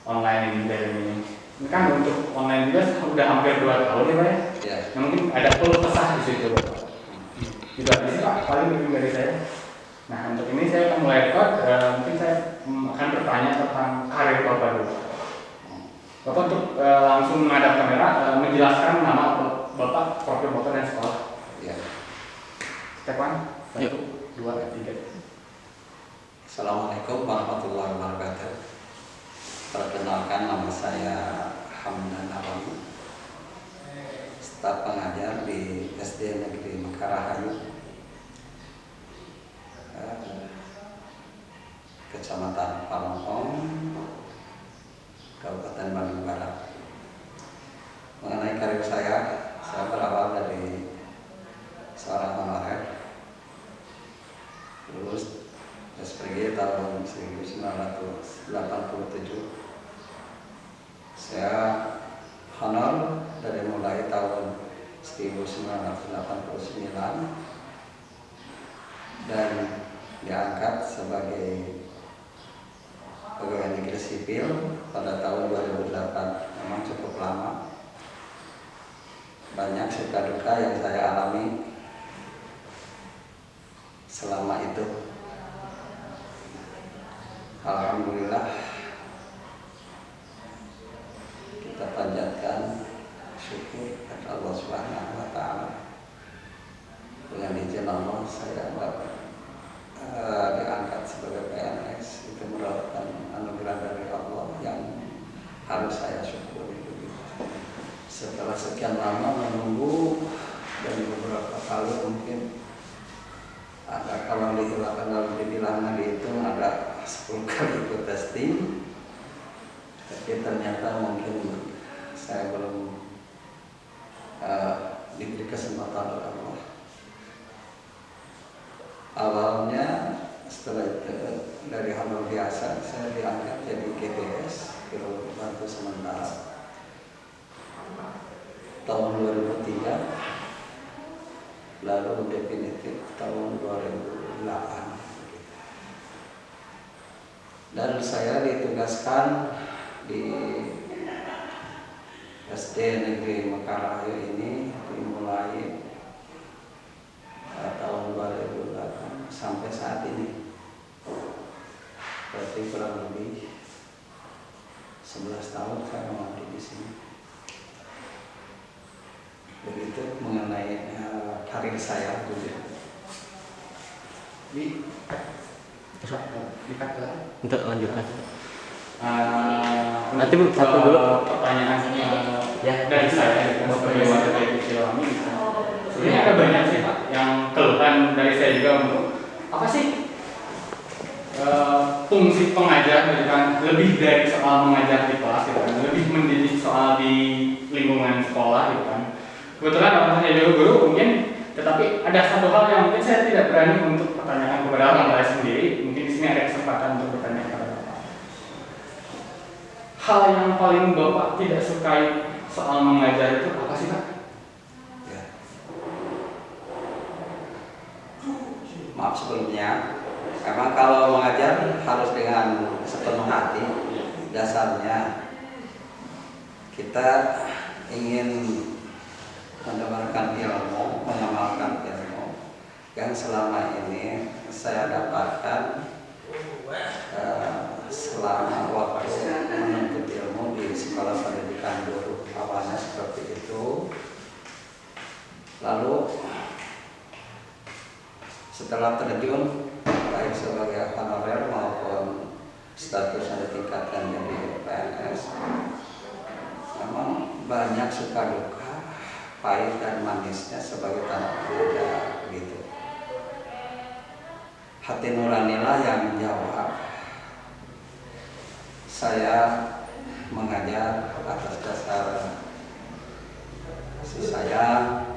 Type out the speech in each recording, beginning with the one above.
online ini kan untuk online juga udah hampir 2 tahun ya Pak ya? Ya. Nah, mungkin ada keluh kesah di situ Pak. Juga di sini Pak, paling lebih dari saya. Nah untuk ini saya akan mulai record, mungkin saya akan bertanya tentang karir Bapak dulu. Bapak untuk langsung menghadap kamera, menjelaskan nama Bapak, profil Bapak dan sekolah. Ya. Step 1, 1, 2, 3. Assalamualaikum warahmatullahi wabarakatuh. Perkenalkan, nama saya Hamdan Nawawi, staf pengajar di SD Negeri Mekarahayu, Kecamatan Parongpong, Kabupaten Bandung Barat. Mengenai karir saya berawal dari seorang honorer, lulus SPG tahun 1987. Saya honor dari mulai tahun 1989 dan diangkat sebagai pegawai negeri sipil pada tahun 2008. Memang cukup lama. Banyak suka duka yang saya alami selama itu. Alhamdulillah kita panjatkan syukur kepada Allah Subhanahu wa Ta'ala. Dengan izin Allah saya diangkat sebagai PNS. Itu merupakan anugerah dari Allah yang harus saya syukuri. Setelah sekian lama menunggu dan beberapa kali mungkin ada, kalau dibilang dihitung ada 10 kali ikut testing, tapi ternyata mungkin saya belum diberi kesempatan oleh Allah. Awalnya setelah itu dari honor biasa saya diangkat jadi GBS, Guru Bantu Sementara, tahun 2003, lalu definitif tahun 2008. Dan saya ditugaskan di SD Negeri Mekarahayu ini dimulai tahun 2008 sampai saat ini. Berarti kurang lebih 11 tahun saya mengabdi di sini. Begitu mengenai karir saya dulu. Untuk lanjutkan. Nanti satu dulu pertanyaan dari saya sebagai warga Cilwangi. Sebenarnya ada banyak sih Pak yang keluhan dari saya juga untuk apa sih fungsi pengajar gitu kan, lebih dari soal mengajar di kelas gitu kan, lebih mendidik soal di lingkungan sekolah gitu kan. Kebetulan orang saya juga guru mungkin, tetapi ada satu hal yang mungkin saya tidak berani untuk pertanyakan kepada orang lain sendiri. Mungkin di sini ada kesempatan untuk bertanya kepada Bapak. Hal yang paling Bapak tidak sukai soal mengajar itu apa sih Pak? Ya. Maaf sebelumnya, karena kalau mengajar harus dengan sepenuh hati. Dasarnya kita ingin mendapatkan ilmu, mengamalkan ilmu yang selama ini saya dapatkan selama waktu menuntut ilmu di sekolah pendidikan guru awalnya seperti itu. Lalu setelah terjun baik sebagai honorer maupun statusnya ditingkatkan jadi PNS, memang banyak suka duka, pahit dan manisnya sebagai tanah pengajar begitu. Hati nuranilah yang menjawab. Saya mengajar atas dasar kasih sayang,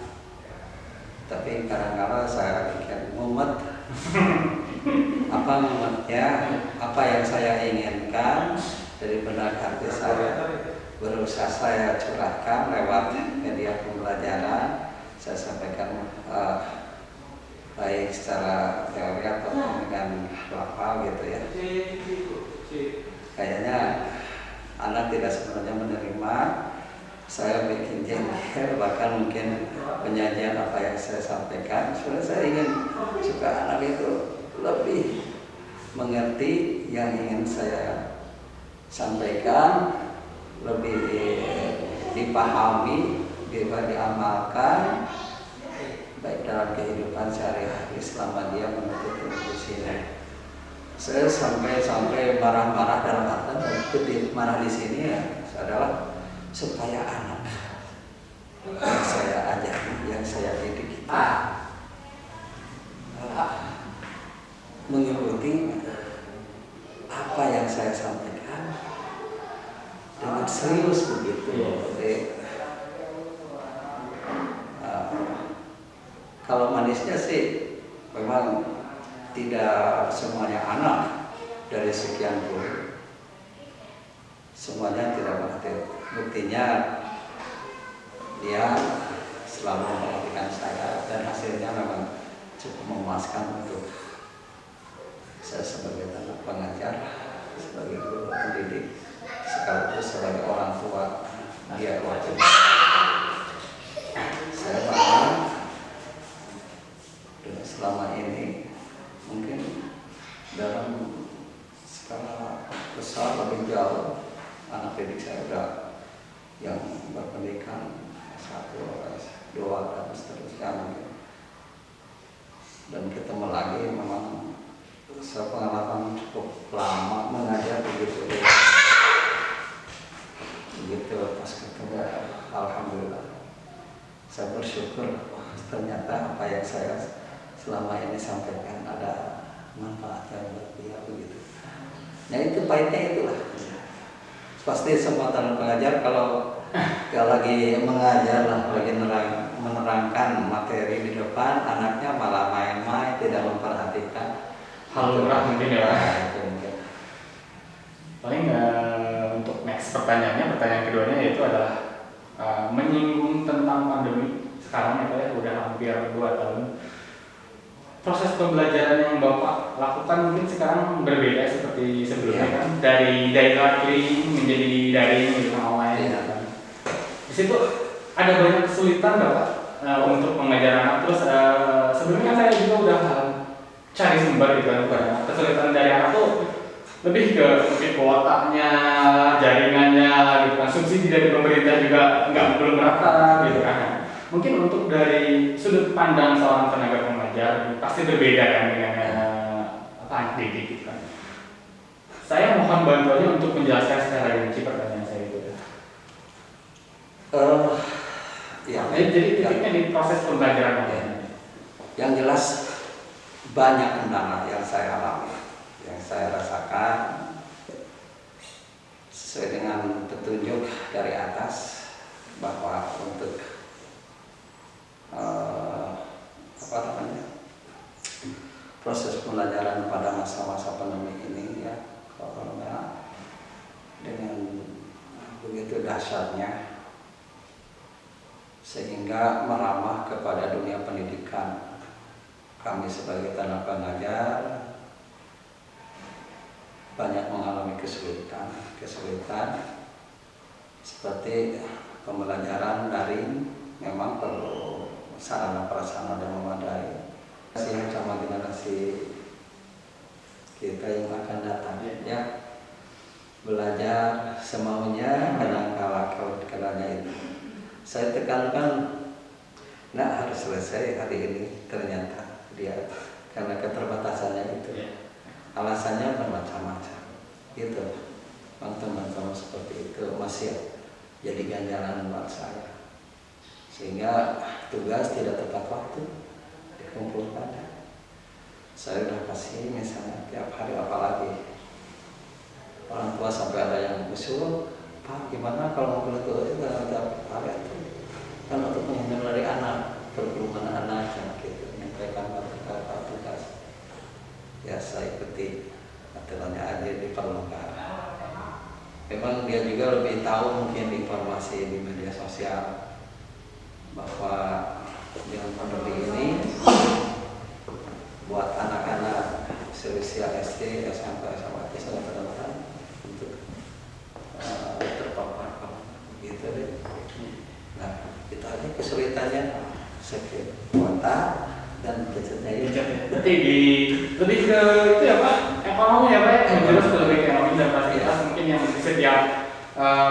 tapi kadang-kadang saya bikin mumet. Apa mumetnya? Apa yang saya inginkan dari benak hati saya berusaha saya curahkan lewat media pembelajaran. Saya sampaikan baik secara teori atau dengan lafal gitu ya. Kayaknya anak tidak sepenuhnya menerima. Saya bikin jengkel, bahkan mungkin penyajian apa yang saya sampaikan. Sebenarnya saya ingin supaya anak itu lebih mengerti yang ingin saya sampaikan, lebih dipahami, diamalkan, baik dalam kehidupan sehari-hari selama dia menuntut ilmu di sini. Saya sampai marah-marah dalam arti marah di sini ya adalah supaya anak yang saya ajari, yang saya didik itu mengikuti apa yang saya sampaikan dengan serius begitu. Jadi, kalau manisnya sih memang tidak semuanya anak dari sekian puluh semuanya tidak mengerti. Buktinya dia selalu memperhatikan saya dan hasilnya memang cukup memuaskan untuk saya sebagai anak pengajar, sebagai guru pendidik, sekaligus sebagai orang tua dia waktu itu. Saya paham dan selama ini mungkin dalam skala besar lebih jauh anak didik saya sudah yang berpendidikan S1, S2 dan seterusnya mungkin. Dan ketemu lagi memang pengalaman cukup lama mengajar begitu pas ketemu, alhamdulillah saya bersyukur ternyata apa yang saya selama ini sampaikan ada manfaat yang buat dia begitu. Nah itu pahitnya itulah. Pasti semua talent pengajar kalau lagi mengajar lah, lagi menerangkan materi di depan, anaknya malah main-main, tidak memperhatikan. Hal lumrah mungkin ya Pak. Paling untuk next pertanyaannya, pertanyaan keduanya yaitu adalah menyinggung tentang pandemi sekarang ya Pak ya, udah hampir 2 tahun. Proses pembelajaran yang Bapak lakukan mungkin sekarang berbeda seperti sebelumnya kan, dari daring menjadi daring gitu online kan. Di situ ada banyak kesulitan nggak Pak untuk mengajar anak. Terus sebelumnya saya juga udah cari sumber gitu kan, kesulitan dari anak tuh lebih ke mungkin kuotanya, jaringannya gitu kan, subsidi dari pemerintah juga belum merata gitu kan. Mungkin untuk dari sudut pandang seorang tenaga pengajar pasti berbeda kan dengan anak didik gitu kan. Saya mohon bantuannya untuk menjelaskan secara rinci pertanyaan saya itu. Ya. Jadi titiknya di proses pembelajaran. Ya. Yang jelas banyak kendala yang saya alami, yang saya rasakan sesuai dengan petunjuk dari atas bahwa untuk proses pembelajaran pada masa-masa pandemi ini ya, corona dengan begitu dahsyatnya sehingga meramah kepada dunia pendidikan. Kami sebagai tenaga pengajar banyak mengalami kesulitan seperti pembelajaran daring memang perlu sarana prasarana yang memadai. Sama generasi kita yang akan datang ya, belajar semaunya kadang-kala itu. Saya tekankan, nah harus selesai hari ini, ternyata dia karena keterbatasannya itu, alasannya bermacam-macam, gitu. Teman-teman seperti itu masih jadi ganjalan buat saya, sehingga tugas tidak tepat waktu dikumpulkan. Saya udah kasih misalnya tiap hari, apalagi orang tua sampai ada yang usul, Pak gimana kalau mau itu tiap hari itu kan untuk menghindar dari anak, perlindungan anak gitu, menyampaikan kata tugas. Ya saya ikuti aturannya aja, diperlukan. Memang dia juga lebih tahu mungkin informasi di media sosial bahwa dengan pandemi ini buat anak-anak seusia SD, SMP, SMA sangat rentan untuk terpapar gitu deh. Nah, kita aja kesulitannya sakit kuota dan budgetnya berarti lebih ke itu ya Pak, ekonomi ya Pak, yang jelas lebih ke ekonomi dan fasilitas mungkin yang di setiap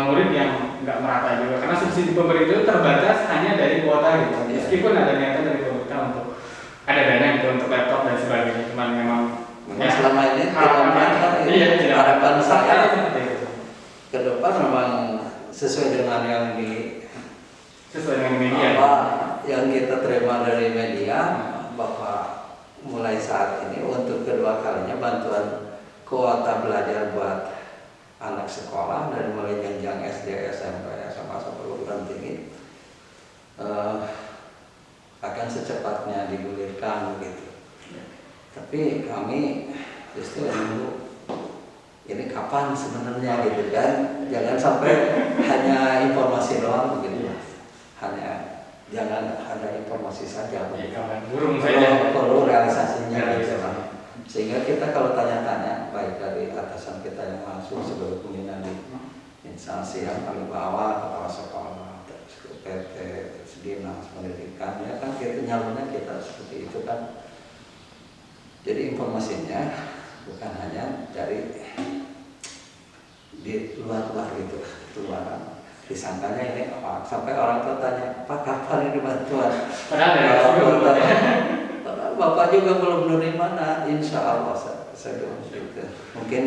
murid yang nggak merata juga, karena subsidi pemerintah itu terbatas hanya dari kuota gitu. Meskipun ada niatan dari pemerintah untuk ada dana gitu untuk laptop dan sebagainya, cuman memang ya, selama ini harapan saya ke depan memang sesuai dengan yang media apa yang kita terima dari media, bahwa mulai saat ini untuk kedua kalinya bantuan kuota belajar buat anak sekolah dari mulai jenjang SD, SMP, SMA sampai perguruan tinggi akan secepatnya digulirkan begitu. Tapi kami justru menunggu ini kapan sebenarnya gitu kan, jangan sampai hanya informasi doang begitu, hanya jangan ada informasi saja, perlu realisasinya gitu. Sehingga kita kalau tanya-tanya baik dari atasan kita yang langsung sebagai pembina di instansi yang paling bawah, kepala sekolah, PT, dinas pendidikan, ya kan kita nyalurnya kita seperti itu kan. Jadi informasinya bukan hanya dari di luar-luar gitu, luaran. Disangkanya ini apa? Sampai orang tua tanya, Pak kapan ini bantuan? Padahal Bapak juga belum menerima. Nah, insya Allah saya gitu. Mungkin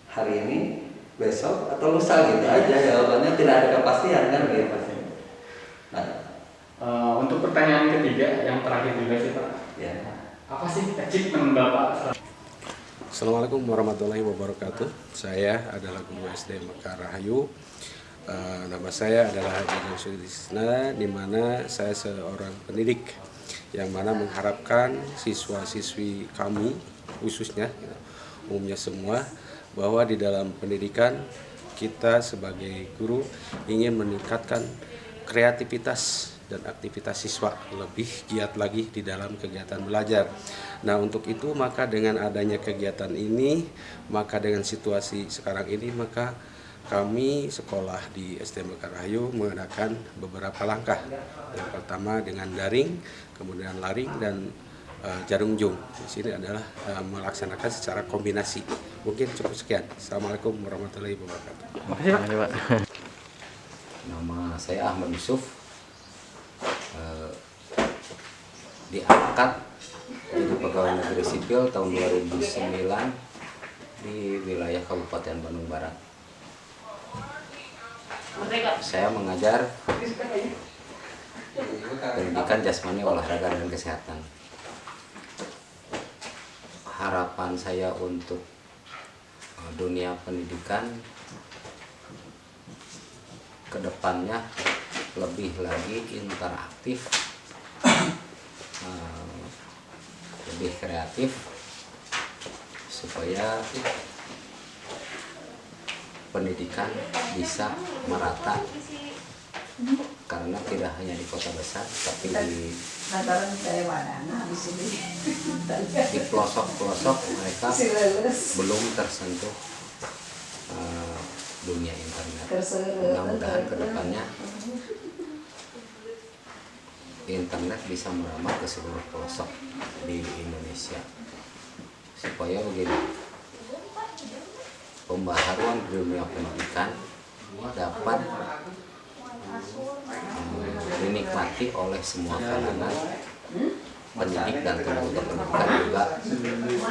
hari ini, besok atau lusa gitu aja, jawabannya tidak ada kepastian kan gitu. Nah, untuk pertanyaan ketiga yang terakhir juga sih Pak. Ya. Apa sih achievement Bapak? Assalamualaikum warahmatullahi wabarakatuh. Saya adalah guru SD Mekar Rahayu. Nama saya adalah Haji Sudisna, di mana saya seorang pendidik yang mana mengharapkan siswa-siswi kami khususnya, umumnya semua, bahwa di dalam pendidikan kita sebagai guru ingin meningkatkan kreativitas dan aktivitas siswa lebih giat lagi di dalam kegiatan belajar. Nah, untuk itu maka dengan adanya kegiatan ini, maka dengan situasi sekarang ini, maka kami sekolah di SD Mekar Rahayu menggunakan beberapa langkah. Yang pertama dengan daring, kemudian laring dan jarum jung. Di sini adalah melaksanakan secara kombinasi. Mungkin cukup sekian. Assalamualaikum warahmatullahi wabarakatuh. Terima kasih Pak. Nama saya Ahmad Yusuf, diangkat jadi pegawai negeri sipil tahun 2009 di wilayah Kabupaten Bandung Barat. Saya mengajar pendidikan jasmani, olahraga, dan kesehatan. Harapan saya untuk dunia pendidikan kedepannya lebih lagi interaktif, lebih kreatif, supaya pendidikan bisa merata, karena tidak hanya di kota besar tapi di pelosok-pelosok mereka belum tersentuh dunia internet. Mudah-mudahan kedepannya internet bisa merambah ke seluruh pelosok di Indonesia, supaya begini, pembaharuan dunia pendidikan dapat dinikmati oleh semua kalangan pendidik dan tenaga pendidikan, juga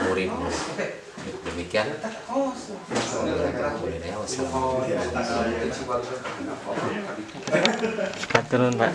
murid-murid. Demikian. Wassalamualaikum warahmatullahi wabarakatuh.